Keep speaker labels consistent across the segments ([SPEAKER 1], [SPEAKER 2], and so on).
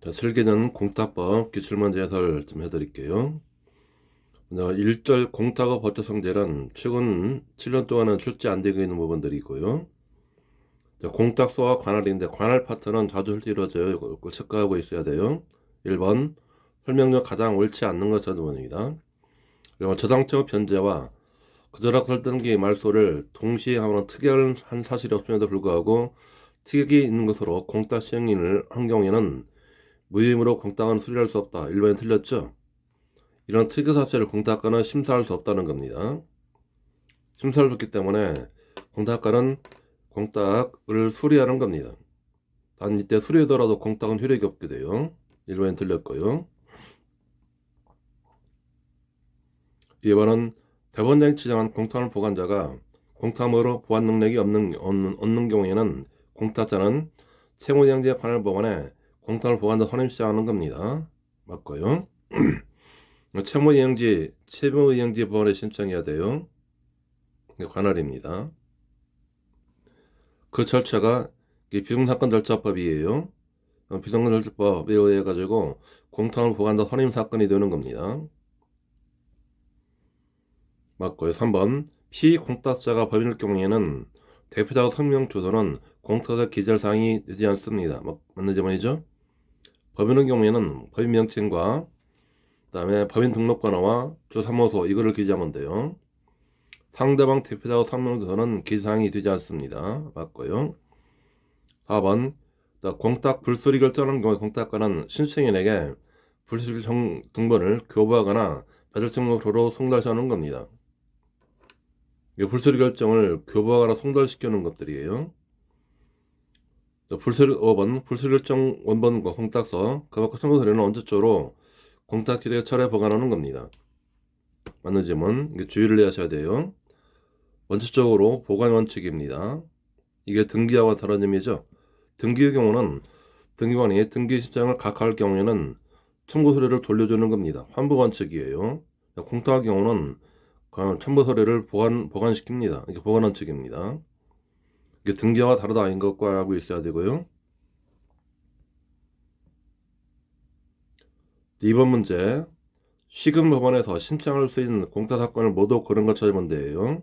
[SPEAKER 1] 자, 설계는 공탁법 기출 문제 해설 좀 해드릴게요. 1절 공탁업 버처성질은 최근 7년 동안은 출제 안 되고 있는 부분들이 있고요. 자, 공탁소와 관할인데 관할 파트는 자주 이루어져요. 이걸 체크하고 있어야 돼요. 1번 설명 중 가장 옳지 않는 것 전부입니다. 그리고 저장처 변제와 그저락 설득기의 말소를 동시에 하면 특이한 사실이 없음에도 불구하고 특이이 있는 것으로 공탁 시행인을 한 경우에는 무임으로 공탁은 수리할 수 없다. 1번이 틀렸죠? 이런 특이 사실을 공탁과는 심사할 수 없다는 겁니다. 심사할 수 없기 때문에 공탁과는 공탁을 수리하는 겁니다. 단 이때 수리하더라도 공탁은 효력이 없게 돼요. 1번이 틀렸고요. 2번은 대본장이 지정한 공탁물 보관자가 공탁물로 보관 능력이 없는 경우에는 공탁자는 채무이행제 관할 법원에 공탁물 보관자 선임 시작하는 겁니다. 맞고요. 채무이행지 법원에 신청해야 돼요. 관할입니다. 그 절차가 비동사건 절차법이에요. 비동사건 절차법에 의해 가지고 공탁을 보관자 선임 사건이 되는 겁니다. 맞고요. 3번 피공탁자가 법인일 경우에는 대표자가 성명 주소는 공탁자 기재사항이 되지 않습니다. 맞는 질문이죠? 법인의 경우에는 법인 명칭과 그 다음에 법인 등록번호와 주사무소 이거를 기재하면 돼요. 상대방 대표자와 성명서는 기사항이 되지 않습니다. 맞고요. 4번 공탁 불수리 결정하는 경우에 공탁과는 신청인에게 불수리 등본을 교부하거나 배설증명서로 송달하는 겁니다. 이 불수리 결정을 교부하거나 송달시키는 것들이에요. 5번 불수리 결정 원본과 공탁서 그밖에 청구서류는 언제적으로 공탁 기대 철회 보관하는 겁니다. 맞는 질문 주의를 내셔야 돼요. 원칙적으로 보관 원칙입니다. 이게 등기하고 다른 의미죠. 등기의 경우는 등기관이 등기 신청을 각하할 경우에는 첨부 서류를 돌려주는 겁니다. 환부 원칙이에요. 공탁의 경우는 첨부 서류를 보관시킵니다. 이게 보관 원칙입니다. 이게 등기와 다르다 아닌 것과 알고 있어야 되고요. 2번 문제 시금법원에서 신청할 수 있는 공탁 사건을 모두 고른 것 찾으면 돼요.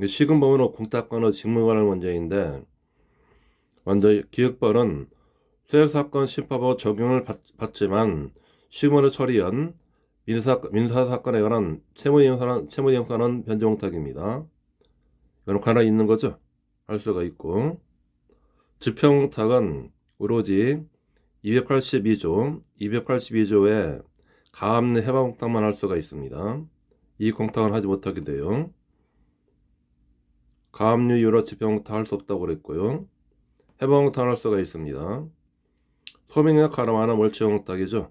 [SPEAKER 1] 시금법원은 공탁권의 직무에 관한 문제인데 먼저 기획벌은 수액사건 심파법 적용을 받지만 시금원을 처리한 민사사건에 관한 채무이행사는 변제 공탁입니다. 이건 관할 있는 거죠. 할 수가 있고 집행공탁은 오로지 282조의 가압 내 해방 공탁만 할 수가 있습니다. 이 공탁은 하지 못하게 돼요. 가압류 이유로 집행공탁 할 수 없다고 그랬고요. 해방공탁 할 수가 있습니다. 소명에 가름하는 월치공탁이죠.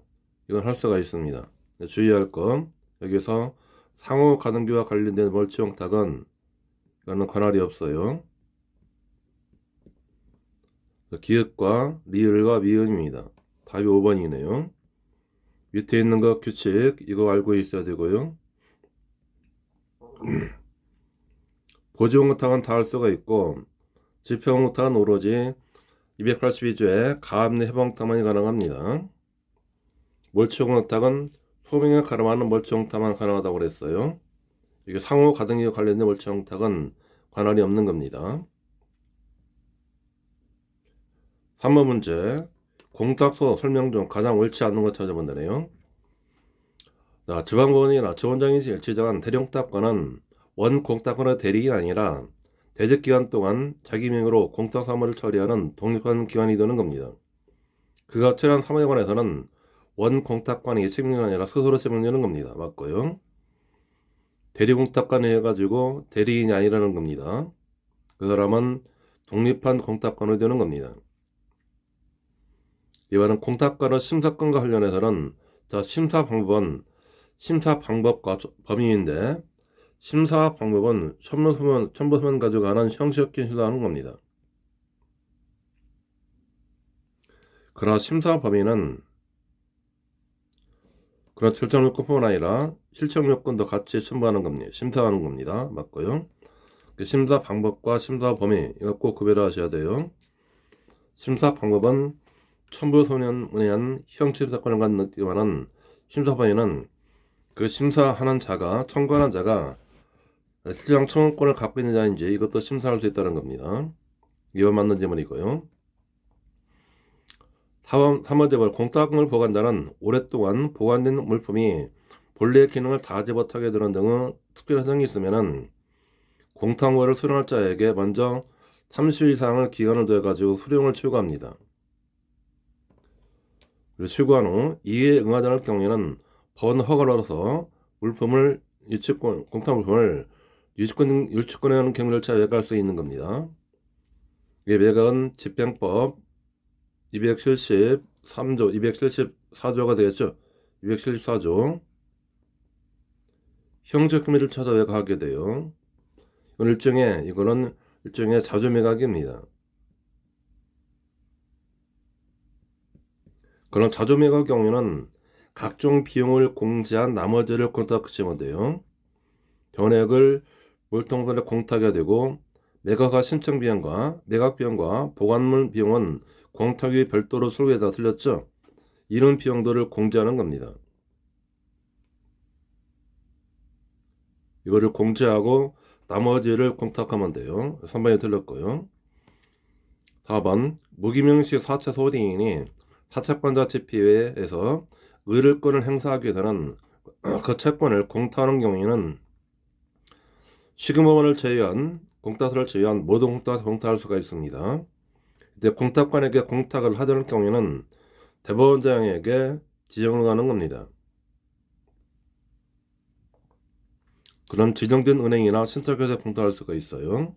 [SPEAKER 1] 이건 할 수가 있습니다. 주의할 건 여기서 상호 가등기와 관련된 월치공탁은 이거는 관할이 없어요. 기읍과 리을과 미음입니다. 답이 5번이네요. 밑에 있는 거 규칙 이거 알고 있어야 되고요. 보지공탁은 다 할 수가 있고 집행공탁은 오로지 282조의 가압 내 해방공탁만이 가능합니다. 멀치공탁은 소명에 가름하는 멀치공탁만 가능하다고 그랬어요. 이게 상호 가등기와 관련된 멀치공탁은 관할이 없는 겁니다. 3번 문제 공탁서 설명 중 가장 옳지 않는 것 찾아보면 되네요. 지방법원이나 지원장이 지정한 대리공탁권은 원공탁권의 대리인이 아니라 대직기간 동안 자기 명의로 공탁 사무를 처리하는 독립한 기관이 되는 겁니다. 그가 처리한 사무에 관해서는 원공탁관이 책임이 아니라 스스로 책임지는 겁니다. 맞고요. 대리공탁관이 해가지고 대리인이 아니라는 겁니다. 그 사람은 독립한 공탁관이 되는 겁니다. 이와는 공탁관의 심사권과 관련해서는 심사 방법과 범위인데 심사 방법은 첨부서면 가지고 하는 형식적인 시도하는 겁니다. 그러나 심사 범위는 그런 결정 요건뿐 아니라 실천 요건도 같이 첨부하는 겁니다. 심사하는 겁니다. 맞고요. 심사 방법과 심사 범위 이거 꼭 구별하셔야 돼요. 심사 방법은 첨부소년에 의한 형침사건을 갖는 심사반에는 그 심사하는 자가 청구하는 자가 시장 청구권을 갖고 있는 자인지 이것도 심사할 수 있다는 겁니다. 이거 맞는 질문이고요. 3번째 공탁물 보관자는 오랫동안 보관된 물품이 본래의 기능을 다하지 못하게 되는 등의 특별한 사정이 있으면 공탁물을 수령할 자에게 먼저 30일 이상을 기간을 둬 가지고 수령을 최고합니다. 그리고 최고한 후 이에 응하지 않을 경우에는 법원 허가를 얻어서 물품을 공탁물품을 유치권에 하는 경찰차 매각할 수 있는 겁니다. 이게 매각은 집행법 273조, 274조가 되겠죠. 274조 형적금액을 찾아 매각하게 돼요. 이거는 일종의 자주 매각입니다. 그런 자주 매각 경우에는 각종 비용을 공제한 나머지를 공탁하시면 돼요. 전액을 물통선에 공탁해야 되고 매각과 신청 비용과 매각 비용과 보관물 비용은 공탁이 별도로 설계에다 틀렸죠. 이런 비용들을 공제하는 겁니다. 이거를 공제하고 나머지를 공탁하면 돼요. 3번이 틀렸고요. 4번 무기명시 사채 소득인이 사채권자 지피회에서 의뢰권을 행사하게 되는 그 채권을 공탁하는 경우에는 시금법원을 제외한 공탁서를 제외한 모든 공탁을 공탁할 수가 있습니다. 이때 공탁관에게 공탁을 하자는 경우에는 대법원장에게 지정을 하는 겁니다. 그런 지정된 은행이나 신탁회사에 공탁할 수가 있어요.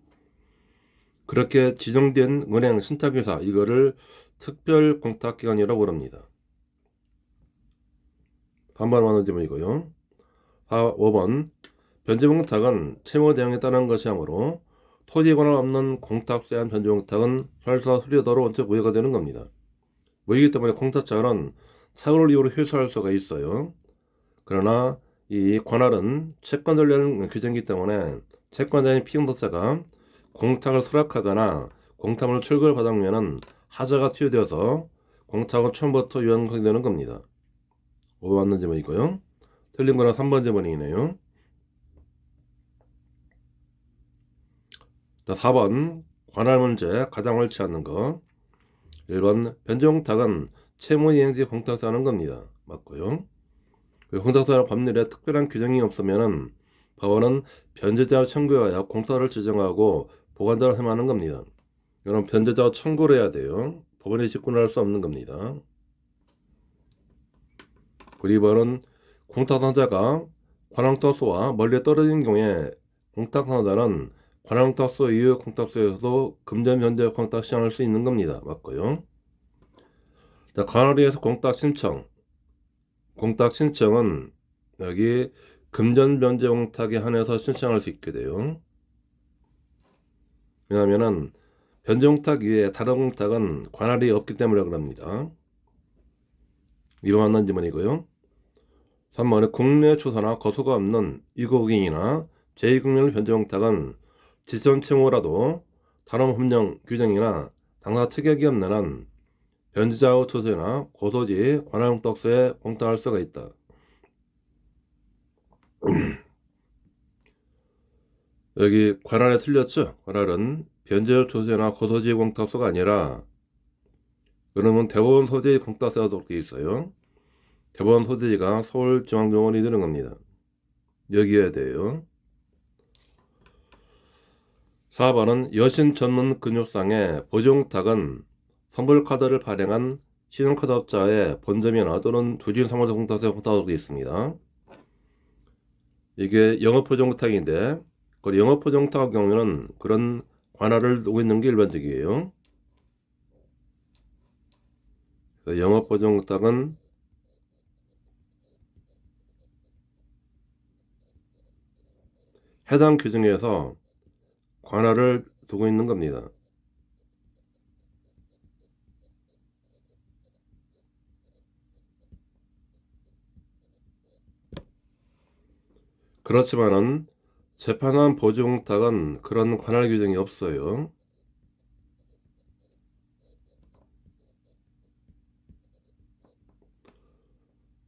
[SPEAKER 1] 그렇게 지정된 은행, 신탁회사 이거를 특별 공탁기관이라고 합니다. 반발 많은 질문이고요. 5번 변제공탁은 채무 대응에 따른 것이므로 토지에 관한 없는 공탁세한 변제공탁은 설사 수리하도록 원체 무효가 되는 겁니다. 무효이기 때문에 공탁자는 사고를 이유로 회수할 수가 있어요. 그러나 이 관할은 채권을 내는 규정이기 때문에 채권자인 피공탁자가 공탁을 수락하거나 공탁물 철거를 받으면 하자가 투여되어서 공탁은 처음부터 유한하게 되는 겁니다. 5번 맞는 질문이고요. 틀린 거는 3번 질문이네요. 자, 4번 관할 문제 가장 옳지 않는 거. 1번 변제공탁은 채무이행시 공탁사 하는 겁니다. 맞고요. 공탁사 법률에 특별한 규정이 없으면 법원은 변제자 청구하여 공탁을 지정하고 보관자를 해마하는 겁니다. 이런 변제자 청구를 해야 돼요. 법원이 직권을 할 수 없는 겁니다. 그리고 2번은 공탁상자가 관할공탁소와 멀리 떨어진 경우에 공탁상자는 관할공탁소 이후 공탁소에서도 금전 변제 공탁 시행할 수 있는 겁니다. 맞고요. 자, 관할위에서 공탁 신청은 여기 금전 변제 공탁에 한해서 신청할 수 있게 돼요. 왜냐하면은 변제 공탁 이외에 다른 공탁은 관할이 없기 때문에 그럽니다. 2번 맞는 질문이고요. 3번에 국내 초서나 거소가 없는 이국인이나 제2국민 변제 공탁은 지선 채무라도 다른 법령 규정이나 당사 특약이 없는 한 변제자의 초서나 고소지 관할 공탁서에 공탁할 수가 있다. 여기 관할에 틀렸죠? 관할은 변제자 초서나 고소지 공탁서가 아니라 그러면 대법원 소재의 공탁서가 되어 있어요. 대법원 소재지가 서울중앙정원이 되는 겁니다. 여기에 돼요. 4번은 여신 전문 금융상의 보증공탁은 선불카드를 발행한 신용카드업자의 본점이나 또는 두진 사무소 공탁서에 공탁하고 있습니다. 이게 영업보증공탁인데 그 영업보증공탁 경우에는 그런 관할을 두고 있는 게 일반적이에요. 영업보증공탁은 해당 규정에서 관할을 두고 있는 겁니다. 그렇지만은 재판한 보증공탁은 그런 관할 규정이 없어요.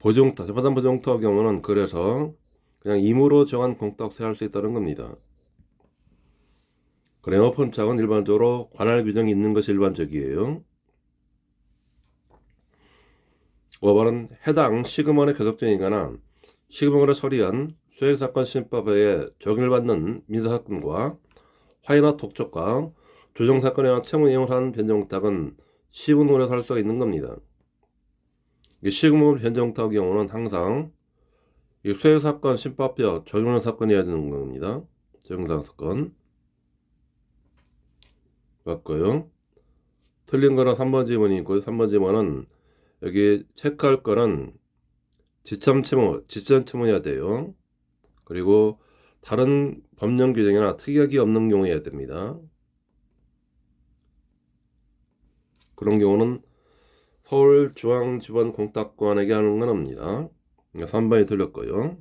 [SPEAKER 1] 보증타, 재파단 보증타의 경우는 그래서 그냥 임의로 정한 공탁세 할 수 있다는 겁니다. 그래머펀착은 일반적으로 관할 규정이 있는 것이 일반적이에요. 5번은 해당 시금원의 교섭증이거나 시금원을 처리한 수행사건 신법에 적용을 받는 민사사건과 화해나 독촉과 조정사건에 의한 채무 이용을 한 변제공탁은 시금원에서 할 수가 있는 겁니다. 시금원 변제공탁의 경우는 항상 수행사건 신법에 적용하는 사건이어야 되는 겁니다. 적용사건 맞고요. 틀린 거는 3번 지문이 있고요. 3번 지문은 여기 체크할 거는 지점 채무해야 돼요. 그리고 다른 법령 규정이나 특약이 없는 경우여야 됩니다. 그런 경우는 서울중앙지방공탁관에게 하는 건 없니다. 3번이 틀렸고요.